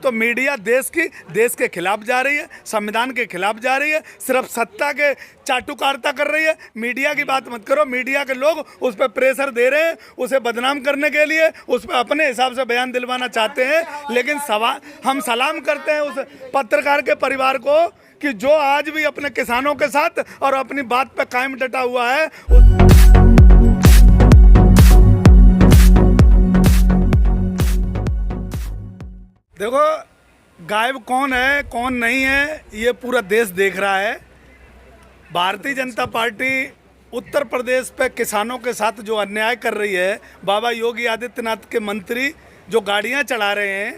तो मीडिया देश के खिलाफ जा रही है, संविधान के खिलाफ जा रही है, सिर्फ सत्ता के चाटुकारिता कर रही है। मीडिया की बात मत करो, मीडिया के लोग उस पर प्रेशर दे रहे हैं, उसे बदनाम करने के लिए उस पर अपने हिसाब से बयान दिलवाना चाहते हैं। लेकिन हम सलाम करते हैं उस पत्रकार के परिवार को कि जो आज भी अपने किसानों के साथ और अपनी बात पे कायम डटा हुआ है। देखो, गायब कौन है कौन नहीं है ये पूरा देश देख रहा है। भारतीय जनता पार्टी उत्तर प्रदेश पे किसानों के साथ जो अन्याय कर रही है, बाबा योगी आदित्यनाथ के मंत्री जो गाड़ियां चढ़ा रहे हैं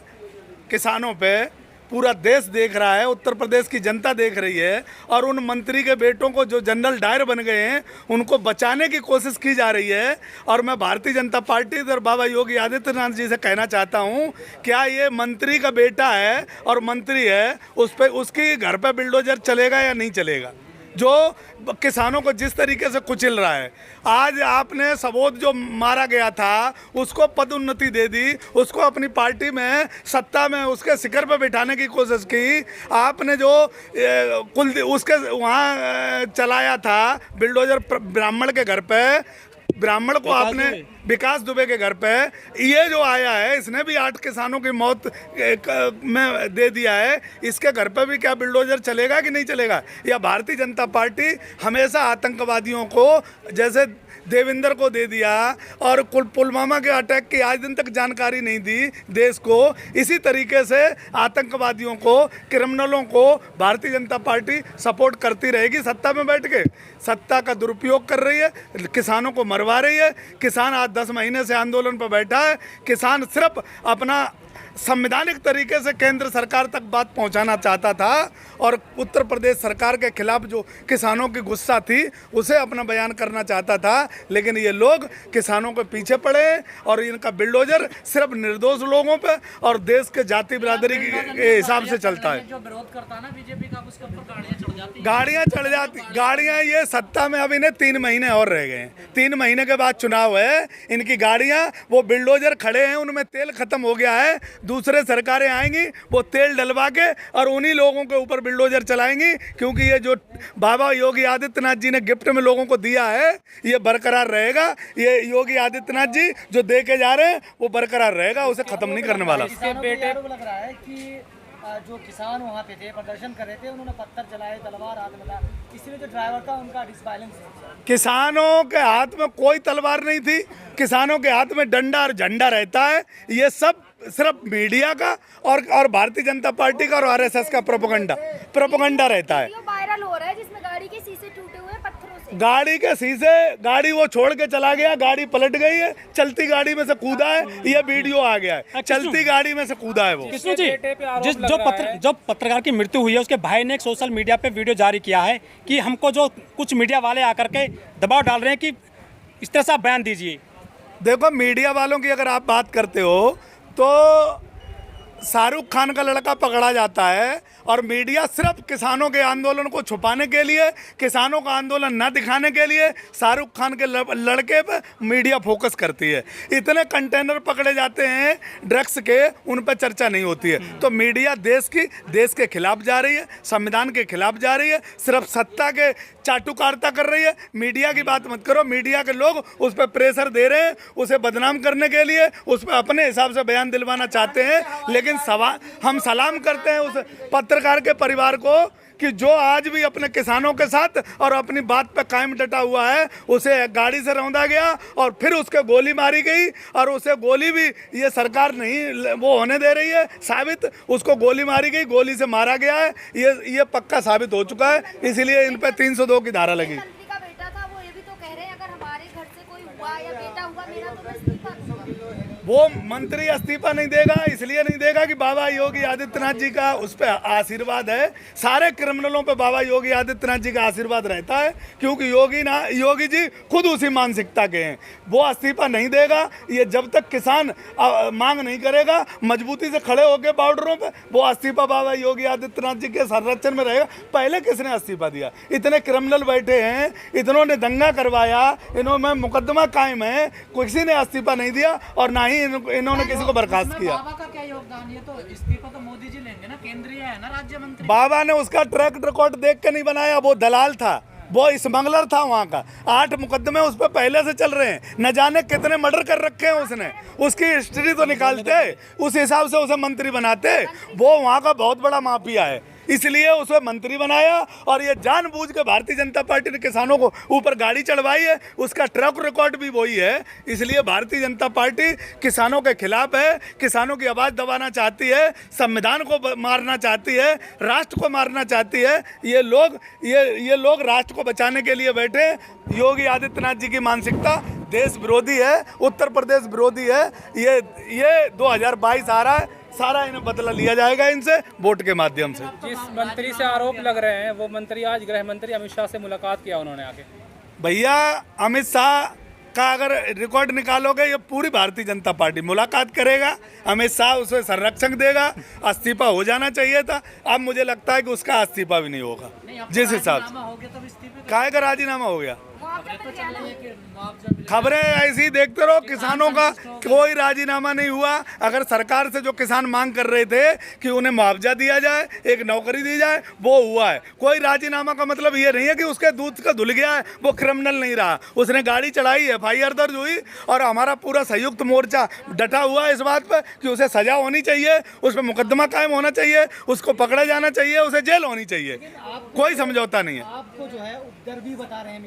किसानों पे, पूरा देश देख रहा है, उत्तर प्रदेश की जनता देख रही है। और उन मंत्री के बेटों को जो जनरल डायर बन गए हैं उनको बचाने की कोशिश की जा रही है। और मैं भारतीय जनता पार्टी और बाबा योगी आदित्यनाथ जी से कहना चाहता हूं, क्या ये मंत्री का बेटा है और मंत्री है, उस पर उसकी घर पे बिल्डोजर चलेगा या नहीं चलेगा? जो किसानों को जिस तरीके से कुचल रहा है, आज आपने सबोध जो मारा गया था उसको पदोन्नति दे दी, उसको अपनी पार्टी में सत्ता में उसके शिखर पर बिठाने की कोशिश की। आपने जो उसके वहाँ चलाया था बिल्डोजर ब्राह्मण के घर पे, ब्राह्मण को आपने विकास दुबे के घर पे, ये जो आया है इसने भी 8 किसानों की मौत में दे दिया है। इसके घर पे भी क्या बिल्डोजर चलेगा कि नहीं चलेगा? या भारतीय जनता पार्टी हमेशा आतंकवादियों को, जैसे देवेंद्र को दे दिया और पुलवामा के अटैक की आज दिन तक जानकारी नहीं दी देश को, इसी तरीके से आतंकवादियों को, क्रिमिनलों को भारतीय जनता पार्टी सपोर्ट करती रहेगी। सत्ता में बैठ के सत्ता का दुरुपयोग कर रही है, किसानों को मरवा रही है। किसान आज 10 महीने से आंदोलन पर बैठा है। किसान सिर्फ अपना संवैधानिक तरीके से केंद्र सरकार तक बात पहुंचाना चाहता था और उत्तर प्रदेश सरकार के खिलाफ जो किसानों की गुस्सा थी उसे अपना बयान करना चाहता था। लेकिन ये लोग किसानों के पीछे पड़े और इनका बिल्डोजर सिर्फ निर्दोष लोगों पे और देश के जाति बिरादरी के हिसाब से चलता है। जो विरोध करता है ना बीजेपी का, उसके ऊपर गाड़ियाँ चढ़ जाती। गाड़ियाँ ये सत्ता में अब इन्हें 3 महीने और रह गए हैं। 3 महीने के बाद चुनाव है। इनकी गाड़ियाँ, वो बिल्डोजर खड़े हैं, उनमें तेल खत्म हो गया है। दूसरे सरकारें आएंगी, वो तेल डलवा के और उन्हीं लोगों के ऊपर बिल्डोजर चलाएंगी, क्योंकि ये जो बाबा योगी आदित्यनाथ जी ने गिफ्ट में लोगों को दिया है ये बरकरार रहेगा। ये योगी आदित्यनाथ जी जो दे के जा रहे हैं वो बरकरार रहेगा, उसे खत्म नहीं करने वाला। बेटे लग रहा है कि जो किसान वहाँ पे थे, प्रदर्शन कर रहे थे, उन्होंने पत्थर चलाए, तलवार हाथ में था, इसलिए जो ड्राइवर था उनका डिसबैलेंस है। किसानों के हाथ में कोई तलवार नहीं थी, किसानों के हाथ में डंडा और झंडा रहता है। ये सब सिर्फ मीडिया का और भारतीय जनता पार्टी का और आरएसएस का प्रोपेगेंडा रहता है। वायरल हो रहा है जिसमें गाड़ी के शीशे टूटे हुए पत्थरों से। गाड़ी के शीशे, गाड़ी वो छोड़ के चला गया, गाड़ी पलट गई है, चलती गाड़ी में से कूदा है, ये वीडियो आ गया है, चलती गाड़ी में से कूदा है वो। कृष्ण जी, जो पत्रकार की मृत्यु हुई है उसके भाई ने एक सोशल मीडिया पे वीडियो जारी किया है कि हमको जो कुछ मीडिया वाले आकर के दबाव डाल रहे हैं कि इस तरह से आप बयान दीजिए। देखो, मीडिया वालों की अगर आप बात करते हो तो शाहरुख खान का लड़का पकड़ा जाता है और मीडिया सिर्फ किसानों के आंदोलन को छुपाने के लिए, किसानों का आंदोलन न दिखाने के लिए शाहरुख खान के लड़के पे मीडिया फोकस करती है। इतने कंटेनर पकड़े जाते हैं ड्रग्स के, उन पर चर्चा नहीं होती है। तो मीडिया देश के खिलाफ जा रही है, संविधान के खिलाफ जा रही है, सिर्फ सत्ता के चाटुकारिता कर रही है। मीडिया की बात मत करो, मीडिया के लोग उस पर प्रेशर दे रहे हैं, उसे बदनाम करने के लिए उस पर अपने हिसाब से बयान दिलवाना चाहते हैं। लेकिन हम सलाम करते हैं उस पत्रकार के परिवार को कि जो आज भी अपने किसानों के साथ और अपनी बात पे कायम डटा हुआ है। उसे गाड़ी से रौंदा गया और फिर उसके गोली मारी गई और उसे गोली भी ये सरकार नहीं वो होने दे रही है साबित। उसको गोली मारी गई, गोली से मारा गया है, ये पक्का साबित हो चुका है। इसीलिए इन पे 302 की धारा लगी। मंत्री का बेटा था, वो ये भी तो कह रहे हैं अगर हमारे घर से कोई हुआ या बेटा हुआ मेरा तो मैं इस्तीफा दूंगा। वो मंत्री इस्तीफा नहीं देगा, इसलिए नहीं देगा कि बाबा योगी आदित्यनाथ जी का उस पर आशीर्वाद है। सारे क्रिमिनलों पे बाबा योगी आदित्यनाथ जी का आशीर्वाद रहता है, क्योंकि योगी जी खुद उसी मानसिकता के हैं। वो इस्तीफा नहीं देगा, ये जब तक किसान मांग नहीं करेगा मजबूती से खड़े होकर बॉर्डरों पे, वो इस्तीफा बाबा योगी आदित्यनाथ जी के संरक्षण में रहेगा। पहले किसने इस्तीफा दिया? इतने क्रिमिनल बैठे हैं, इतनों ने दंगा करवाया, इन्होंने मुकदमा कायम है, किसी ने इस्तीफा नहीं दिया और ना ही नहीं इन्होंने किसी को बर्खास्त किया। बाबा का क्या योगदान? ये तो इस्तीफा तो मोदी जी लेंगे ना, केंद्रीय है ना राज्य मंत्री। बाबा ने उसका ट्रैक रिकॉर्ड देख के नहीं बनाया, वो दलाल था, वो स्मगलर था वहाँ का। 8 मुकदमे उस पर पहले से चल रहे हैं, न जाने कितने मर्डर कर रखे हैं उसने। उसकी हिस्ट्री तो निकालते, उस हिसाब से उसे मंत्री बनाते। वो वहाँ का बहुत बड़ा माफिया है, इसलिए उसे मंत्री बनाया। और ये जानबूझ के भारतीय जनता पार्टी ने किसानों को ऊपर गाड़ी चढ़वाई है, उसका ट्रैक रिकॉर्ड भी वही है। इसलिए भारतीय जनता पार्टी किसानों के खिलाफ है, किसानों की आवाज़ दबाना चाहती है, संविधान को मारना चाहती है, राष्ट्र को मारना चाहती है। ये लोग राष्ट्र को बचाने के लिए बैठे। योगी आदित्यनाथ जी की मानसिकता देश विरोधी है, उत्तर प्रदेश विरोधी है। ये 2022 आ रहा है, सारा इन्हें बदला लिया जाएगा इनसे वोट के माध्यम से। जिस मंत्री से आरोप लग रहे हैं वो मंत्री आज गृह मंत्री अमित शाह से मुलाकात किया उन्होंने आके। भैया अमित शाह का अगर रिकॉर्ड निकालोगे, ये पूरी भारतीय जनता पार्टी मुलाकात करेगा। अमित शाह उसे संरक्षण देगा। इस्तीफा हो जाना चाहिए था, अब मुझे लगता है कि उसका इस्तीफा भी नहीं होगा। जिस हिसाब से काहे का राजीनामा हो गया, खबरें ऐसी देखते रहो। किसानों का कोई राजीनामा नहीं हुआ। अगर सरकार से जो किसान मांग कर रहे थे कि उन्हें मुआवजा दिया जाए, एक नौकरी दी जाए, वो हुआ है। कोई राजीनामा का मतलब ये नहीं है कि उसके दूध का धुल गया है, वो क्रिमिनल नहीं रहा। उसने गाड़ी चढ़ाई, FIR दर्ज हुई, और हमारा पूरा संयुक्त मोर्चा डटा हुआ है इस बात पर कि उसे सजा होनी चाहिए, उस पर मुकदमा कायम होना चाहिए, उसको पकड़ा जाना चाहिए, उसे जेल होनी चाहिए। कोई समझौता नहीं है। आपको जो है उपद्रव भी बता रहे हैं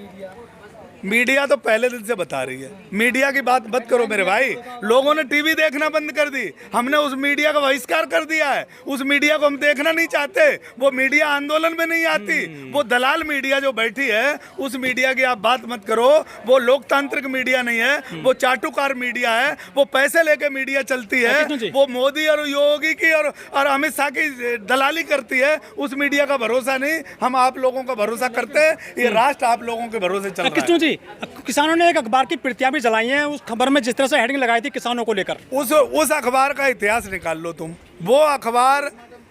मीडिया तो पहले दिन से बता रही है। मीडिया की बात मत करो मेरे भाई। लोगों ने टीवी देखना बंद कर दी, हमने उस मीडिया का बहिष्कार कर दिया है। उस मीडिया को हम देखना नहीं चाहते। वो मीडिया आंदोलन में नहीं आती। वो दलाल मीडिया जो बैठी है, उस मीडिया की आप बात मत करो। वो लोकतांत्रिक मीडिया नहीं है, वो चाटुकार मीडिया है। वो पैसे लेके मीडिया चलती है, वो मोदी और योगी की और अमित शाह की दलाली करती है। उस मीडिया का भरोसा नहीं, हम आप लोगों का भरोसा करते हैं। ये राष्ट्र आप लोगों के भरोसे चल रहा है। किसानों ने एक अखबार की प्रतियां भी जलाई हैं, उस खबर में जिस तरह से हेडिंग लगाई थी किसानों को लेकर। उस अखबार का इतिहास निकाल लो तुम। वो अखबार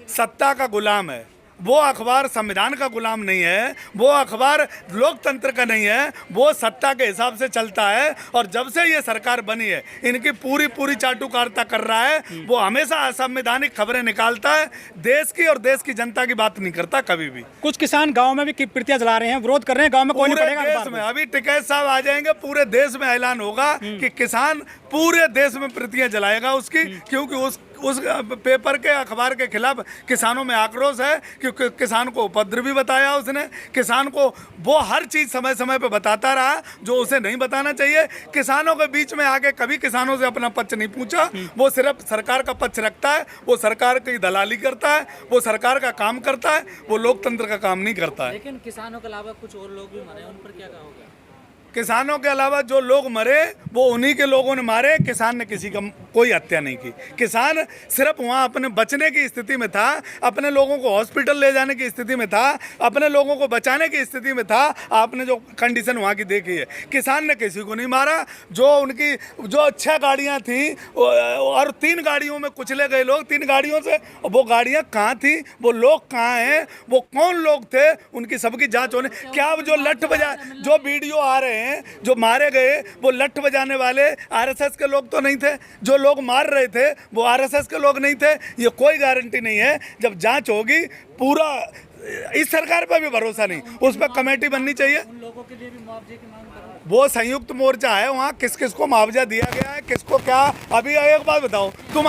सत्ता का गुलाम है, वो अखबार संविधान का गुलाम नहीं है, वो अखबार लोकतंत्र का नहीं है। वो सत्ता के हिसाब से चलता है। और जब से ये सरकार बनी है, इनकी पूरी चाटुकारिता कर रहा है। वो हमेशा असंवैधानिक खबरें निकालता है, देश की और देश की जनता की बात नहीं करता कभी भी। कुछ किसान गांव में भी प्रतियां जला रहे हैं, विरोध कर रहे हैं। गांव में कोई नहीं पड़ेगा देश में अभी टिकैत साहब आ जाएंगे, पूरे देश में ऐलान होगा कि किसान पूरे देश में प्रतियां जलाएगा उसकी, क्योंकि उस पेपर के अखबार के खिलाफ किसानों में आक्रोश है। क्योंकि किसान को उपद्रवी बताया उसने, किसान को वो हर चीज़ समय समय पे बताता रहा जो उसे नहीं बताना चाहिए। किसानों के बीच में आके कभी किसानों से अपना पक्ष नहीं पूछा। वो सिर्फ सरकार का पक्ष रखता है, वो सरकार की दलाली करता है, वो सरकार का काम करता है, वो लोकतंत्र का काम नहीं करता है। लेकिन किसानों के अलावा कुछ और लोग भी मरे, उन पर क्या कहोगे? किसानों के अलावा जो लोग मरे वो उन्हीं के लोगों ने मारे। किसान ने किसी का कोई हत्या नहीं की। किसान सिर्फ वहाँ अपने बचने की स्थिति में था, अपने लोगों को हॉस्पिटल ले जाने की स्थिति में था, अपने लोगों को बचाने की स्थिति में था। आपने जो कंडीशन वहाँ की देखी है, किसान ने किसी को नहीं मारा। जो 6 गाड़ियाँ थी और 3 गाड़ियों में कुचले गए लोग, 3 गाड़ियों से। वो गाड़ियाँ कहाँ थी, वो लोग कहाँ हैं, वो कौन लोग थे, उनकी सबकी जाँच होने। क्या जो लठ बजा जो वीडियो आ रहे हैं, जो मारे गए, वो लठ बजाने वाले आरएसएस के लोग तो नहीं थे। जो लोग मार रहे थे वो आरएसएस के लोग नहीं थे। ये कोई गारंटी नहीं है। जब जांच होगी, पूरा इस सरकार पर भी भरोसा नहीं, उस पर कमेटी बननी चाहिए। उन लोगों के लिए भी मुआवजे की मांग करो। वो संयुक्त मोर्चा है, वहाँ किस किस को मुआवजा दिया गया है, किसको क्या। अभी एक बात बताओ, तुम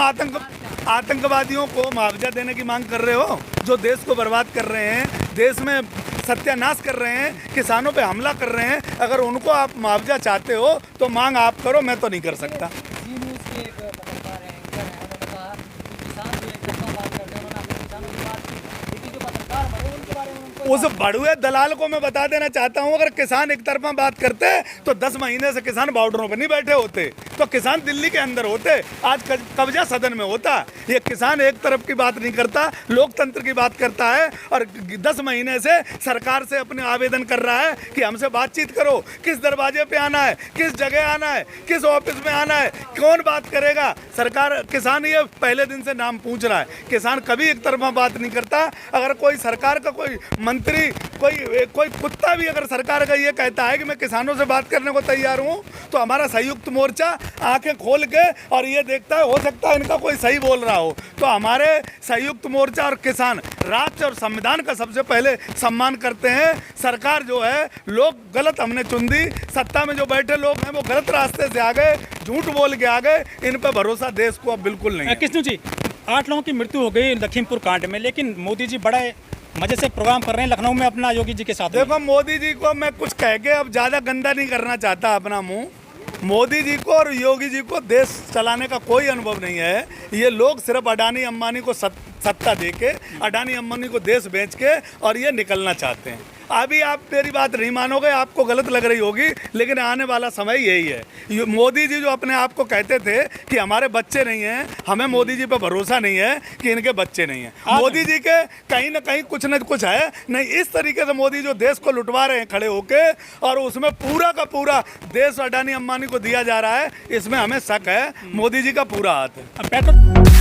आतंकवादियों को मुआवजा देने की मांग कर रहे हो, जो देश को बर्बाद कर रहे हैं, देश में सत्यानाश कर रहे हैं, किसानों पे हमला कर रहे हैं। अगर उनको आप मुआवजा चाहते हो तो मांग आप करो, मैं तो नहीं कर सकता। जी न्यूज़ के एक पत्रकार हैं, एंकर हैं, उन्होंने कहा कि किसान जो एक तरफा बात करते हैं, उन्होंने अपने किसानों की बात की, लेकिन जो पत्रकार मरे उनके बारे में उनको उस बड़ुए दलाल को मैं बता देना चाहता हूं, अगर किसान एक तरफा बात करते तो 10 महीने से किसान बॉर्डरों पर नहीं बैठे होते, तो किसान दिल्ली के अंदर होते। आज कब्जा सदन में होता। ये किसान एक तरफ की बात नहीं करता, लोकतंत्र की बात करता है। और 10 महीने से सरकार से अपने आवेदन कर रहा है कि हमसे बातचीत करो, किस दरवाजे पे आना है, किस जगह आना है, किस ऑफिस में आना है, कौन बात करेगा। सरकार, किसान ये पहले दिन से नाम पूछ रहा है। किसान कभी एक तरफा बात नहीं करता। अगर कोई सरकार का कोई मंत्री कोई कुत्ता भी अगर सरकार का ये कहता है कि मैं किसानों से बात करने को तैयार हूँ, तो हमारा संयुक्त मोर्चा आंखें खोल के और ये देखता है, हो सकता है इनका कोई सही बोल रहा हो। तो हमारे संयुक्त मोर्चा और किसान राज्य और संविधान का सबसे पहले सम्मान करते हैं। सरकार जो है, लोग गलत हमने चुन दी, सत्ता में जो बैठे लोग हैं वो गलत रास्ते से आ गए, झूठ बोल के आ गए, इन पर भरोसा देश को अब बिल्कुल नहीं है। कृष्णू जी, 8 लोगों की मृत्यु हो गई लखीमपुर कांड में, लेकिन मोदी जी बड़ा मजे से प्रोग्राम कर रहे हैं लखनऊ में अपना योगी जी के साथ। देखो, मोदी जी को मैं कुछ कह के अब ज़्यादा गंदा नहीं करना चाहता अपना मुंह। मोदी जी को और योगी जी को देश चलाने का कोई अनुभव नहीं है। ये लोग सिर्फ अडानी अंबानी को सत्ता देके, अडानी अंबानी को देश बेच के और ये निकलना चाहते हैं। अभी आप मेरी बात नहीं मानोगे, आपको गलत लग रही होगी, लेकिन आने वाला समय यही है। मोदी जी जो अपने आप को कहते थे कि हमारे बच्चे नहीं हैं, हमें मोदी जी पर भरोसा नहीं है कि इनके बच्चे नहीं हैं। मोदी जी के कहीं ना कहीं कुछ न कुछ है। नहीं, इस तरीके से मोदी जो देश को लुटवा रहे हैं खड़े होके, और उसमें पूरा का पूरा देश अडानी अंबानी को दिया जा रहा है, इसमें हमें शक है। मोदी जी का पूरा हाथ है। पेट्रोल